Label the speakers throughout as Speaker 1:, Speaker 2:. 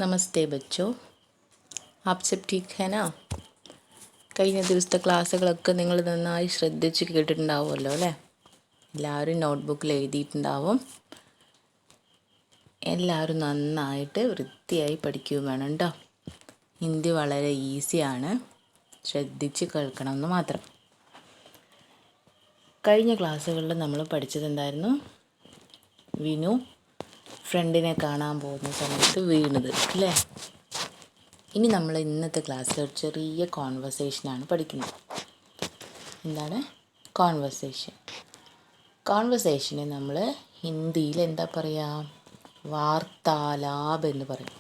Speaker 1: നമസ്തേ ബച്ചോ, app sub ठीक है ना? കഴിഞ്ഞ ദിവസത്തെ ക്ലാസ്സുകളൊക്കെ നിങ്ങൾ നന്നായി ശ്രദ്ധിച്ച് കേട്ടിട്ടുണ്ടാവുമല്ലോ അല്ലേ? എല്ലാവരും നോട്ട്ബുക്കിൽ എഴുതിയിട്ടുണ്ടാവും. എല്ലാവരും നന്നായിട്ട് വൃത്തിയായി പഠിക്കുകയും വേണം കേട്ടോ. ഹിന്ദി വളരെ ഈസിയാണ്, ശ്രദ്ധിച്ച് കേൾക്കണമെന്ന് മാത്രം. കഴിഞ്ഞ ക്ലാസ്സുകളിൽ നമ്മൾ പഠിച്ചതെന്തായിരുന്നു? വിനു ഫ്രണ്ടിനെ കാണാൻ പോകുന്ന സമയത്ത് വീണത് അല്ലേ? ഇനി നമ്മൾ ഇന്നത്തെ ക്ലാസ്സിൽ ഒരു ചെറിയ കോൺവെർസേഷനാണ് പഠിക്കുന്നത്. എന്താണ് കോൺവെർസേഷൻ? കോൺവെർസേഷനെ നമ്മൾ ഹിന്ദിയിൽ എന്താ പറയുക? വാർത്താലാപ് എന്ന് പറയും.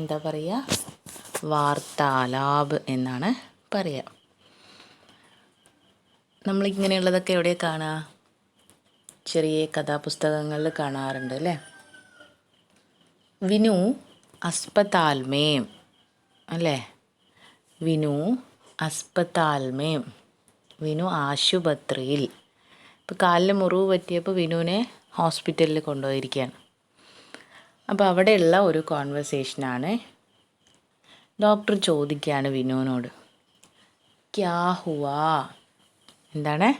Speaker 1: എന്താ പറയുക? വാർത്താലാപ് എന്നാണ് പറയുക. നമ്മളിങ്ങനെയുള്ളതൊക്കെ എവിടെയാണ് കാണുക? ചെറിയ കഥാപുസ്തകങ്ങളിൽ കാണാറുണ്ട് അല്ലേ? വിനു अस्पताल में അല്ലേ? വിനു अस्पताल में, വിനു ആശുപത്രിയിൽ. ഇപ്പോൾ കാലിന് മുറിവ് പറ്റിയപ്പോൾ വിനുവിനെ ഹോസ്പിറ്റലിൽ കൊണ്ടുപോയിരിക്കുകയാണ്. അപ്പോൾ അവിടെയുള്ള ഒരു കോൺവെർസേഷനാണ്. ഡോക്ടർ ചോദിക്കുകയാണ് വിനുവിനോട്, ക്യാ ഹുവാ? എന്താണ്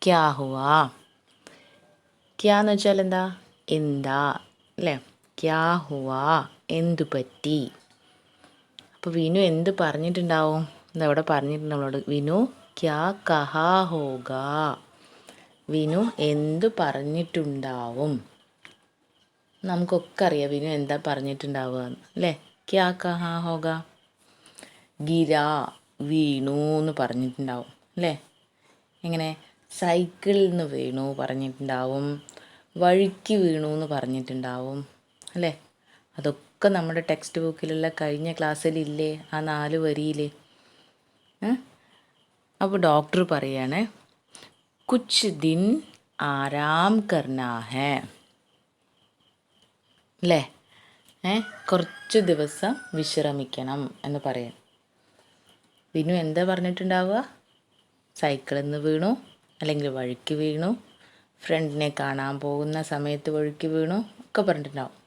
Speaker 1: ക്യാ ഹുവാ? ക്യാ എന്ന് വെച്ചാൽ എന്താ അല്ലേ? ക്യാ ഹുവാ, എന്തു പറ്റി? അപ്പോൾ വിനു എന്ത് പറഞ്ഞിട്ടുണ്ടാവും? ഇതവിടെ പറഞ്ഞിട്ടുണ്ടവളോട്, വിനു ക്യാ കഹാ ഹോഗാ? വിനു എന്തു പറഞ്ഞിട്ടുണ്ടാവും? നമുക്കൊക്കെ അറിയാം വിനു എന്താ പറഞ്ഞിട്ടുണ്ടാവുക അല്ലേ? ക്യാ കഹാ ഹോഗാ? ഗിരാ, വീണു എന്ന് പറഞ്ഞിട്ടുണ്ടാവും അല്ലേ? എങ്ങനെ? സൈക്കിളിൽ നിന്ന് വീണു പറഞ്ഞിട്ടുണ്ടാവും, വഴുക്കി വീണു എന്ന് പറഞ്ഞിട്ടുണ്ടാവും അല്ലേ? അതൊക്കെ നമ്മുടെ ടെക്സ്റ്റ് ബുക്കിലുള്ള കഴിഞ്ഞ ക്ലാസ്സിലില്ലേ ആ 4 വരിയിൽ? അപ്പോൾ ഡോക്ടർ പറയാണ്, കുച്ച് ദിൻ ആരാം കർനാ ഹേ അല്ലേ? കുറച്ച് ദിവസം വിശ്രമിക്കണം എന്ന് പറയാം. വിനു എന്താ പറഞ്ഞിട്ടുണ്ടാവുക? സൈക്കിളിൽ നിന്ന് വീണു, അല്ലെങ്കിൽ വഴുക്കി വീണു, ഫ്രണ്ടിനെ കാണാൻ പോകുന്ന സമയത്ത് വഴുക്കി വീണു ഒക്കെ പറഞ്ഞിട്ടുണ്ടാവും.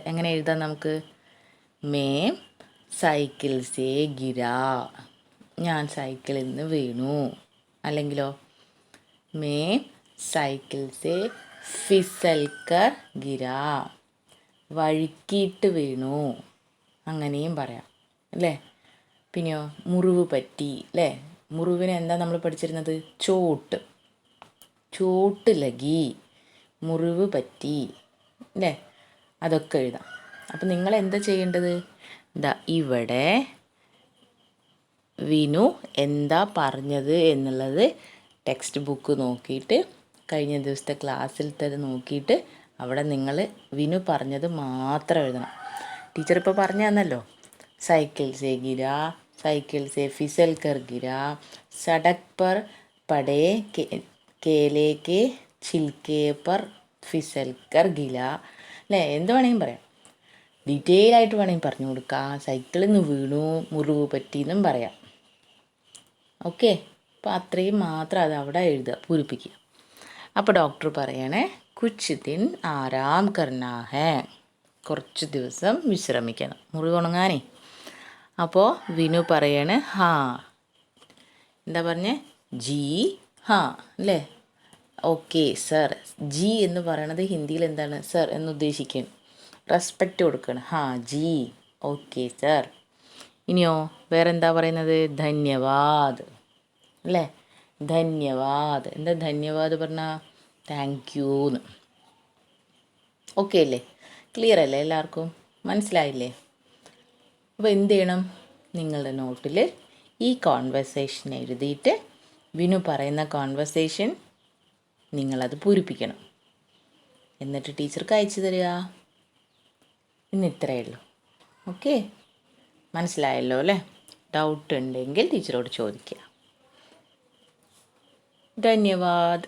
Speaker 1: എങ്ങനെ എഴുതാം നമുക്ക്? മേ സൈക്കിൾ സേ ഗിരാ, ഞാൻ സൈക്കിളിൽ നിന്ന് വീണു. അല്ലെങ്കിലോ മേ സൈക്കിൾ സേ ഫിസൽക്കർ ഗിരാ, വഴുക്കിയിട്ട് വീണു. അങ്ങനെയും പറയാം അല്ലേ? പിന്നെയോ മുറിവ് പറ്റി അല്ലേ? മുറിവിന് എന്താ നമ്മൾ പഠിച്ചിരുന്നത്? ചോട്ട് ലഗി, മുറിവ് പറ്റി അല്ലേ? അതൊക്കെ എഴുതാം. അപ്പം നിങ്ങൾ എന്താ ചെയ്യേണ്ടത്? ഇവിടെ വിനു എന്താ പറഞ്ഞത് എന്നുള്ളത് ടെക്സ്റ്റ് ബുക്ക് നോക്കിയിട്ട്, കഴിഞ്ഞ ദിവസത്തെ ക്ലാസ്സിലത്തെ നോക്കിയിട്ട് അവിടെ നിങ്ങൾ വിനു പറഞ്ഞത് മാത്രം എഴുതണം. ടീച്ചർ ഇപ്പോൾ പറഞ്ഞു തന്നല്ലോ, cycle say ഗിരാ, cycle say fissile കർ ഗിരാ, സടക് പർ പടേ കേലേ കെ ചിൽക്കേ പർ ഫിസൽ കർ ഗിരാ അല്ലേ? എന്ത് വേണമെങ്കിലും പറയാം, ഡീറ്റെയിൽ ആയിട്ട് വേണമെങ്കിൽ പറഞ്ഞു കൊടുക്കാം. സൈക്കിളിൽ നിന്ന് വീണു, മുറിവ് പറ്റിയെന്നും പറയാം. ഓക്കെ, അപ്പോൾ അത്രയും മാത്രം അത് അവിടെ എഴുതുക, പൂരിപ്പിക്കുക. അപ്പോൾ ഡോക്ടർ പറയണേ, കുച്ച് ദിൻ ആരാം കർനാ ഹേ, കുറച്ച് ദിവസം വിശ്രമിക്കണം, മുറിവ് ഉണങ്ങാനേ. അപ്പോൾ വിനു പറയാണ്, ഹാ എന്താ പറഞ്ഞേ? ജി ഹാ അല്ലേ? Okay sir. ജി എന്ന് പറയണത് ഹിന്ദിയിൽ എന്താണ്? സർ എന്ന് ഉദ്ദേശിക്കുകയാണ്, റെസ്പെക്റ്റ് കൊടുക്കണം. ഹാ ജി, ഓക്കെ സർ. ഇനിയോ വേറെ എന്താ പറയുന്നത്? ധന്യവാദ് അല്ലേ? ധന്യവാദ്. എന്താ ധന്യവാദ് പറഞ്ഞാൽ? താങ്ക് യൂന്ന്. ഓക്കെ അല്ലേ? ക്ലിയർ അല്ലേ? എല്ലാവർക്കും മനസ്സിലായില്ലേ? അപ്പോൾ എന്ത് ചെയ്യണം? നിങ്ങളുടെ നോട്ടിൽ ഈ കോൺവെർസേഷൻ എഴുതിയിട്ട് വിനു പറയുന്ന കോൺവെർസേഷൻ നിങ്ങളത് പൂരിപ്പിക്കണം. എന്നിട്ട് ടീച്ചർക്ക് അയച്ചു തരിക. ഇന്ന് ഇത്രയേ ഉള്ളൂ. ഓക്കെ, മനസ്സിലായല്ലോ അല്ലേ? ഡൗട്ട് ഉണ്ടെങ്കിൽ ടീച്ചറോട് ചോദിക്കുക. ധന്യവാദ്.